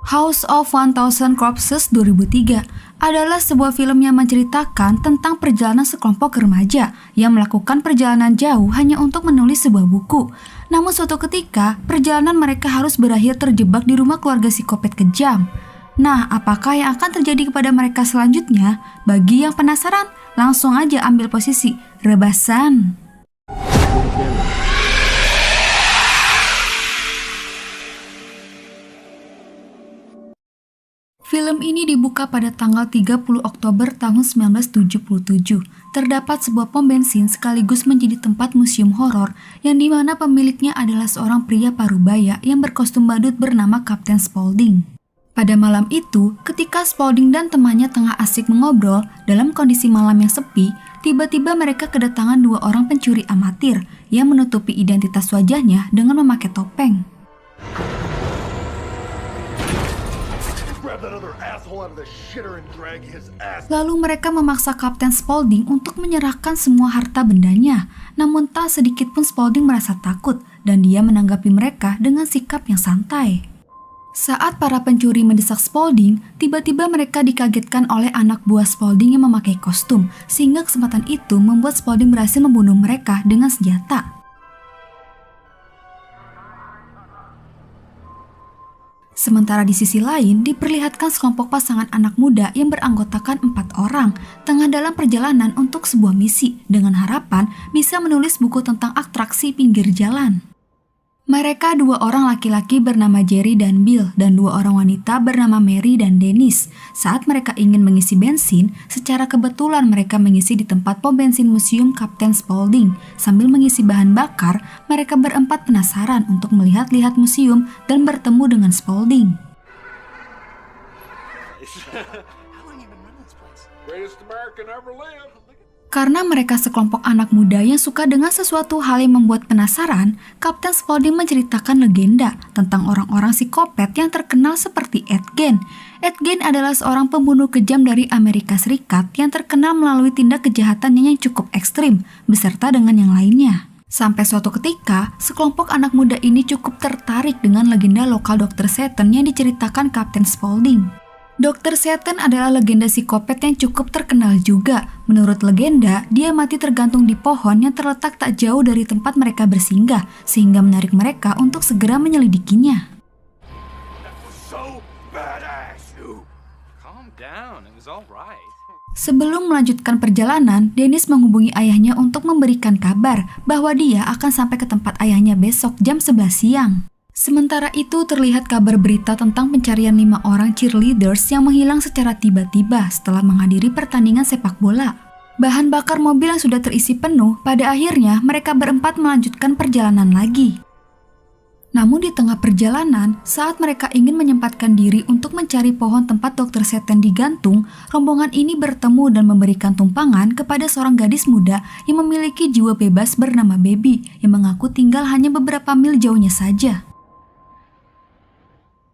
House of 1000 Corpses 2003 adalah sebuah film yang menceritakan tentang perjalanan sekelompok remaja yang melakukan perjalanan jauh hanya untuk menulis sebuah buku. Namun suatu ketika, perjalanan mereka harus berakhir terjebak di rumah keluarga psikopat kejam. Nah, apakah yang akan terjadi kepada mereka selanjutnya? Bagi yang penasaran, langsung aja ambil posisi rebasan. Film ini dibuka pada tanggal 30 Oktober tahun 1977. Terdapat sebuah pom bensin sekaligus menjadi tempat museum horor yang dimana pemiliknya adalah seorang pria parubaya yang berkostum badut bernama Kapten Spaulding. Pada malam itu, ketika Spaulding dan temannya tengah asik mengobrol dalam kondisi malam yang sepi, tiba-tiba mereka kedatangan dua orang pencuri amatir yang menutupi identitas wajahnya dengan memakai topeng. Lalu mereka memaksa Kapten Spaulding untuk menyerahkan semua harta bendanya. Namun tak sedikit pun Spaulding merasa takut dan dia menanggapi mereka dengan sikap yang santai. Saat para pencuri mendesak Spaulding, tiba-tiba mereka dikagetkan oleh anak buah Spaulding yang memakai kostum, sehingga kesempatan itu membuat Spaulding berhasil membunuh mereka dengan senjata. Sementara di sisi lain, diperlihatkan sekelompok pasangan anak muda yang beranggotakan 4 orang tengah dalam perjalanan untuk sebuah misi dengan harapan bisa menulis buku tentang atraksi pinggir jalan. Mereka 2 orang laki-laki bernama Jerry dan Bill dan 2 orang wanita bernama Mary dan Dennis. Saat mereka ingin mengisi bensin, secara kebetulan mereka mengisi di tempat pom bensin museum Kapten Spaulding. Sambil mengisi bahan bakar, mereka berempat penasaran untuk melihat-lihat museum dan bertemu dengan Spaulding. Karena mereka sekelompok anak muda yang suka dengan sesuatu hal yang membuat penasaran, Kapten Spaulding menceritakan legenda tentang orang-orang psikopat yang terkenal seperti Ed Gein. Ed Gein adalah seorang pembunuh kejam dari Amerika Serikat yang terkenal melalui tindak kejahatannya yang cukup ekstrim, beserta dengan yang lainnya. Sampai suatu ketika, sekelompok anak muda ini cukup tertarik dengan legenda lokal Dr. Satan yang diceritakan Kapten Spaulding. Dr. Satan adalah legenda psikopat yang cukup terkenal juga. Menurut legenda, dia mati tergantung di pohon yang terletak tak jauh dari tempat mereka bersinggah, sehingga menarik mereka untuk segera menyelidikinya. Sebelum melanjutkan perjalanan, Dennis menghubungi ayahnya untuk memberikan kabar bahwa dia akan sampai ke tempat ayahnya besok jam 11 siang. Sementara itu terlihat kabar berita tentang pencarian 5 orang cheerleaders yang menghilang secara tiba-tiba setelah menghadiri pertandingan sepak bola. Bahan bakar mobil yang sudah terisi penuh, pada akhirnya mereka berempat melanjutkan perjalanan lagi. Namun di tengah perjalanan, saat mereka ingin menyempatkan diri untuk mencari pohon tempat Dr. Satan digantung, rombongan ini bertemu dan memberikan tumpangan kepada seorang gadis muda yang memiliki jiwa bebas bernama Baby yang mengaku tinggal hanya beberapa mil jauhnya saja.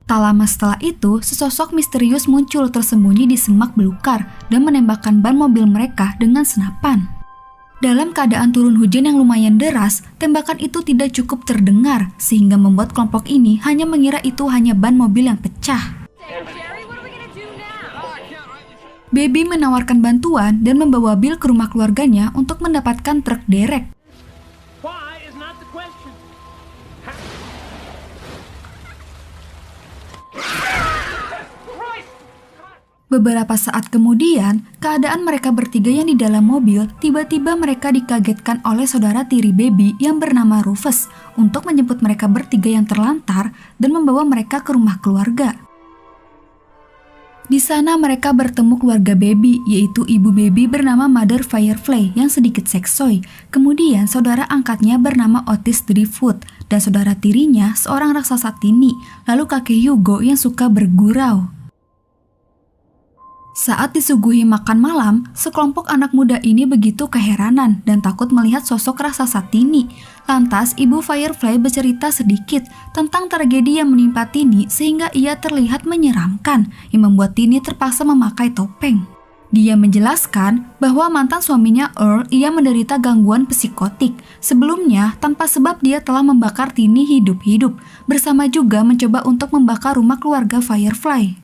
Tak lama setelah itu, sesosok misterius muncul tersembunyi di semak belukar dan menembakkan ban mobil mereka dengan senapan. Dalam keadaan turun hujan yang lumayan deras, tembakan itu tidak cukup terdengar sehingga membuat kelompok ini hanya mengira itu hanya ban mobil yang pecah. Baby menawarkan bantuan dan membawa Bill ke rumah keluarganya untuk mendapatkan truk derek. Beberapa saat kemudian, keadaan mereka bertiga yang di dalam mobil, tiba-tiba mereka dikagetkan oleh saudara tiri Baby yang bernama Rufus untuk menjemput mereka bertiga yang terlantar dan membawa mereka ke rumah keluarga. Di sana mereka bertemu keluarga Baby, yaitu ibu Baby bernama Mother Firefly yang sedikit seksoi, kemudian saudara angkatnya bernama Otis Driftwood, dan saudara tirinya seorang raksasa tini, lalu kakek Hugo yang suka bergurau. Saat disuguhi makan malam, sekelompok anak muda ini begitu keheranan dan takut melihat sosok raksasa Tini. Lantas, ibu Firefly bercerita sedikit tentang tragedi yang menimpa Tini sehingga ia terlihat menyeramkan, yang membuat Tini terpaksa memakai topeng. Dia menjelaskan bahwa mantan suaminya Earl ia menderita gangguan psikotik. Sebelumnya, tanpa sebab dia telah membakar Tini hidup-hidup, bersama juga mencoba untuk membakar rumah keluarga Firefly.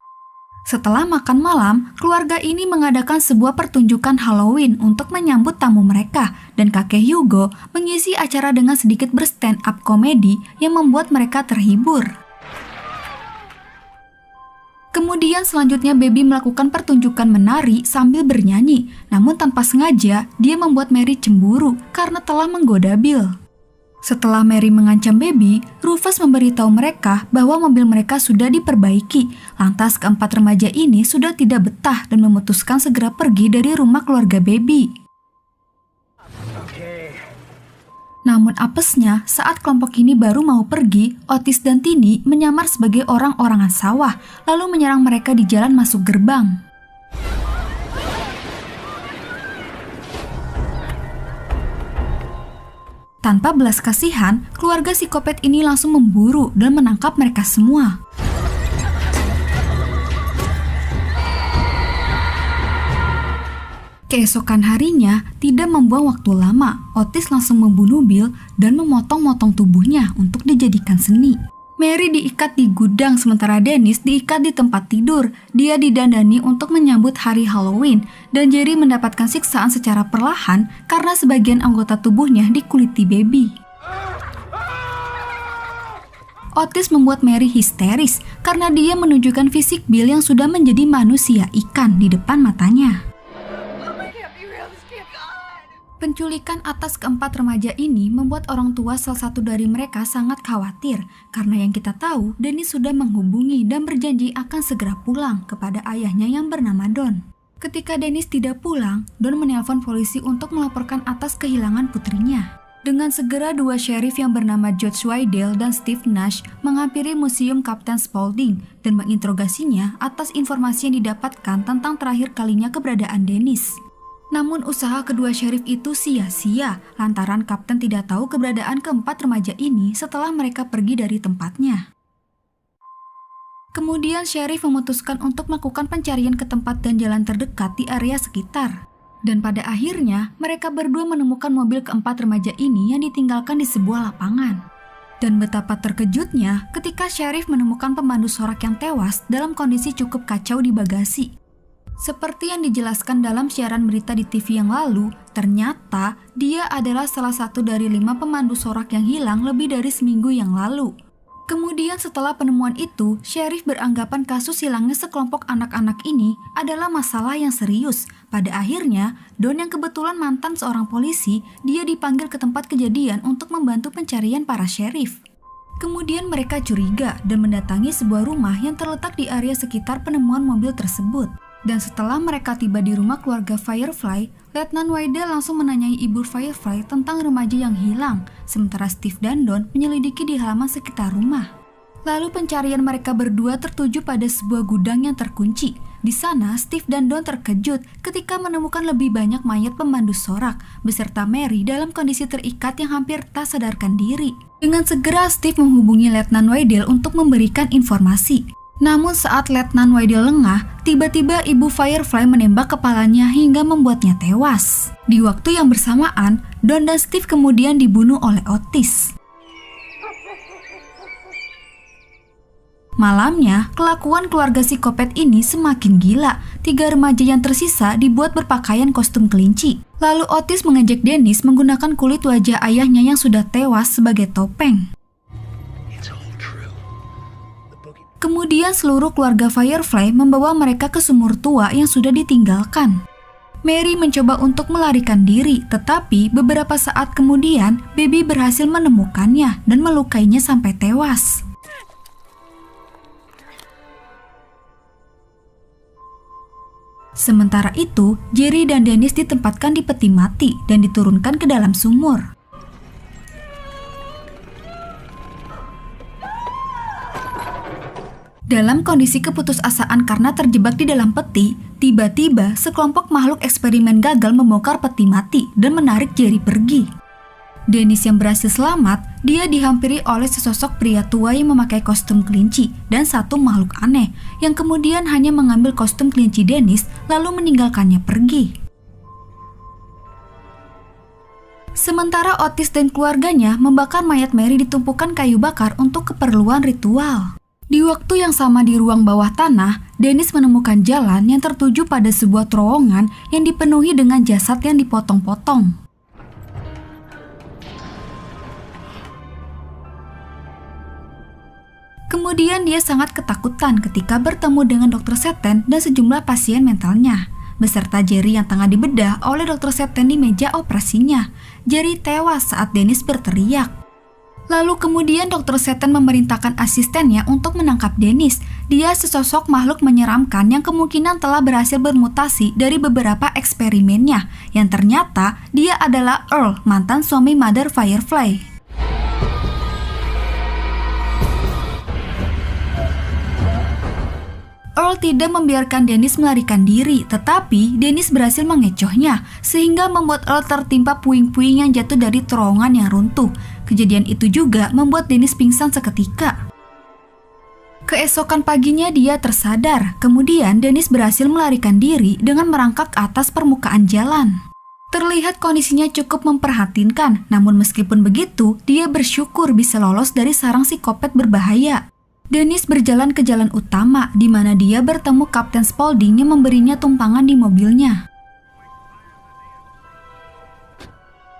Setelah makan malam, keluarga ini mengadakan sebuah pertunjukan Halloween untuk menyambut tamu mereka, dan kakek Hugo mengisi acara dengan sedikit berstand up komedi yang membuat mereka terhibur. Kemudian selanjutnya Baby melakukan pertunjukan menari sambil bernyanyi, namun tanpa sengaja dia membuat Mary cemburu karena telah menggoda Bill. Setelah Mary mengancam Baby, Rufus memberitahu mereka bahwa mobil mereka sudah diperbaiki. Lantas keempat remaja ini sudah tidak betah dan memutuskan segera pergi dari rumah keluarga Baby. Namun apesnya, saat kelompok ini baru mau pergi, Otis dan Tini menyamar sebagai orang-orangan sawah, lalu menyerang mereka di jalan masuk gerbang. Tanpa belas kasihan, keluarga psikopat ini langsung memburu dan menangkap mereka semua. Keesokan harinya, tidak membuang waktu lama, Otis langsung membunuh Bill dan memotong-motong tubuhnya untuk dijadikan seni. Mary diikat di gudang sementara Dennis diikat di tempat tidur. Dia didandani untuk menyambut hari Halloween dan Jerry mendapatkan siksaan secara perlahan karena sebagian anggota tubuhnya dikuliti Baby. Otis membuat Mary histeris karena dia menunjukkan fisik Bill yang sudah menjadi manusia ikan di depan matanya. Penculikan atas keempat remaja ini membuat orang tua salah satu dari mereka sangat khawatir karena yang kita tahu Dennis sudah menghubungi dan berjanji akan segera pulang kepada ayahnya yang bernama Don. Ketika Dennis tidak pulang, Don menelpon polisi untuk melaporkan atas kehilangan putrinya. Dengan segera dua sheriff yang bernama George Wydell dan Steve Nash menghampiri museum Kapten Spaulding dan menginterogasinya atas informasi yang didapatkan tentang terakhir kalinya keberadaan Dennis. Namun usaha kedua sheriff itu sia-sia lantaran kapten tidak tahu keberadaan keempat remaja ini setelah mereka pergi dari tempatnya. Kemudian sheriff memutuskan untuk melakukan pencarian ke tempat dan jalan terdekat di area sekitar. Dan pada akhirnya mereka berdua menemukan mobil keempat remaja ini yang ditinggalkan di sebuah lapangan. Dan betapa terkejutnya ketika sheriff menemukan pemandu sorak yang tewas dalam kondisi cukup kacau di bagasi. Seperti yang dijelaskan dalam siaran berita di TV yang lalu, ternyata dia adalah salah satu dari 5 pemandu sorak yang hilang lebih dari seminggu yang lalu. Kemudian setelah penemuan itu, sheriff beranggapan kasus hilangnya sekelompok anak-anak ini adalah masalah yang serius. Pada akhirnya, Don yang kebetulan mantan seorang polisi, dia dipanggil ke tempat kejadian untuk membantu pencarian para sheriff. Kemudian mereka curiga dan mendatangi sebuah rumah yang terletak di area sekitar penemuan mobil tersebut. Dan setelah mereka tiba di rumah keluarga Firefly, Letnan Wydell langsung menanyai ibu Firefly tentang remaja yang hilang, sementara Steve dan Don menyelidiki di halaman sekitar rumah. Lalu pencarian mereka berdua tertuju pada sebuah gudang yang terkunci. Di sana, Steve dan Don terkejut ketika menemukan lebih banyak mayat pemandu sorak, beserta Mary dalam kondisi terikat yang hampir tak sadarkan diri. Dengan segera Steve menghubungi Letnan Wydell untuk memberikan informasi. Namun saat Letnan Wydell lengah, tiba-tiba ibu Firefly menembak kepalanya hingga membuatnya tewas. Di waktu yang bersamaan, Don dan Steve kemudian dibunuh oleh Otis. Malamnya, kelakuan keluarga psikopat ini semakin gila. 3 remaja yang tersisa dibuat berpakaian kostum kelinci. Lalu Otis mengejek Dennis menggunakan kulit wajah ayahnya yang sudah tewas sebagai topeng. Kemudian seluruh keluarga Firefly membawa mereka ke sumur tua yang sudah ditinggalkan. Mary mencoba untuk melarikan diri, tetapi beberapa saat kemudian Baby berhasil menemukannya dan melukainya sampai tewas. Sementara itu, Jerry dan Dennis ditempatkan di peti mati dan diturunkan ke dalam sumur. Dalam kondisi keputusasaan karena terjebak di dalam peti, tiba-tiba sekelompok makhluk eksperimen gagal membongkar peti mati dan menarik Jerry pergi. Dennis yang berhasil selamat, dia dihampiri oleh sesosok pria tua yang memakai kostum kelinci dan satu makhluk aneh yang kemudian hanya mengambil kostum kelinci Dennis lalu meninggalkannya pergi. Sementara Otis dan keluarganya membakar mayat Mary di tumpukan kayu bakar untuk keperluan ritual. Di waktu yang sama di ruang bawah tanah, Dennis menemukan jalan yang tertuju pada sebuah terowongan yang dipenuhi dengan jasad yang dipotong-potong. Kemudian dia sangat ketakutan ketika bertemu dengan Dr. Satan dan sejumlah pasien mentalnya, beserta Jerry yang tengah dibedah oleh Dr. Satan di meja operasinya. Jerry tewas saat Dennis berteriak. Lalu kemudian Dr. Satan memerintahkan asistennya untuk menangkap Dennis. Dia sesosok makhluk menyeramkan yang kemungkinan telah berhasil bermutasi dari beberapa eksperimennya, yang ternyata dia adalah Earl, mantan suami Mother Firefly. Earl tidak membiarkan Dennis melarikan diri, tetapi Dennis berhasil mengecohnya, sehingga membuat Earl tertimpa puing-puing yang jatuh dari terowongan yang runtuh. Kejadian itu juga membuat Dennis pingsan seketika. Keesokan paginya dia tersadar, kemudian Dennis berhasil melarikan diri dengan merangkak ke atas permukaan jalan. Terlihat kondisinya cukup memprihatinkan, namun meskipun begitu, dia bersyukur bisa lolos dari sarang psikopat berbahaya. Dennis berjalan ke jalan utama, di mana dia bertemu Kapten Spaulding yang memberinya tumpangan di mobilnya.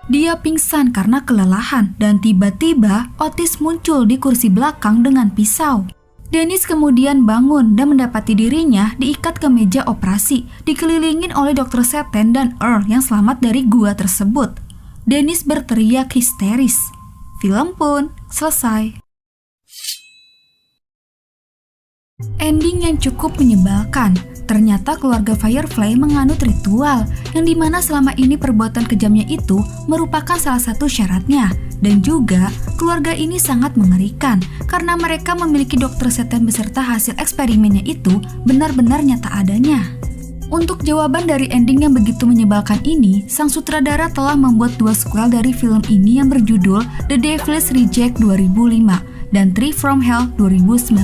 Dia pingsan karena kelelahan, dan tiba-tiba Otis muncul di kursi belakang dengan pisau. Dennis kemudian bangun dan mendapati dirinya diikat ke meja operasi, dikelilingin oleh Dr. Satan dan Earl yang selamat dari gua tersebut. Dennis berteriak histeris. Film pun selesai. Ending yang cukup menyebalkan. Ternyata keluarga Firefly menganut ritual yang dimana selama ini perbuatan kejamnya itu merupakan salah satu syaratnya. Dan juga keluarga ini sangat mengerikan karena mereka memiliki Dr. Satan beserta hasil eksperimennya itu benar-benar nyata adanya. Untuk jawaban dari ending yang begitu menyebalkan ini, sang sutradara telah membuat 2 sequel dari film ini yang berjudul The Devil's Reject 2005 dan Three from Hell 2019.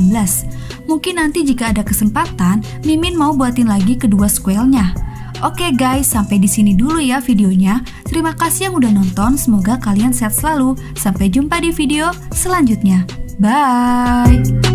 Mungkin nanti jika ada kesempatan, Mimin mau buatin lagi kedua sequelnya. Oke guys, sampai di sini dulu ya videonya. Terima kasih yang udah nonton, semoga kalian sehat selalu. Sampai jumpa di video selanjutnya. Bye!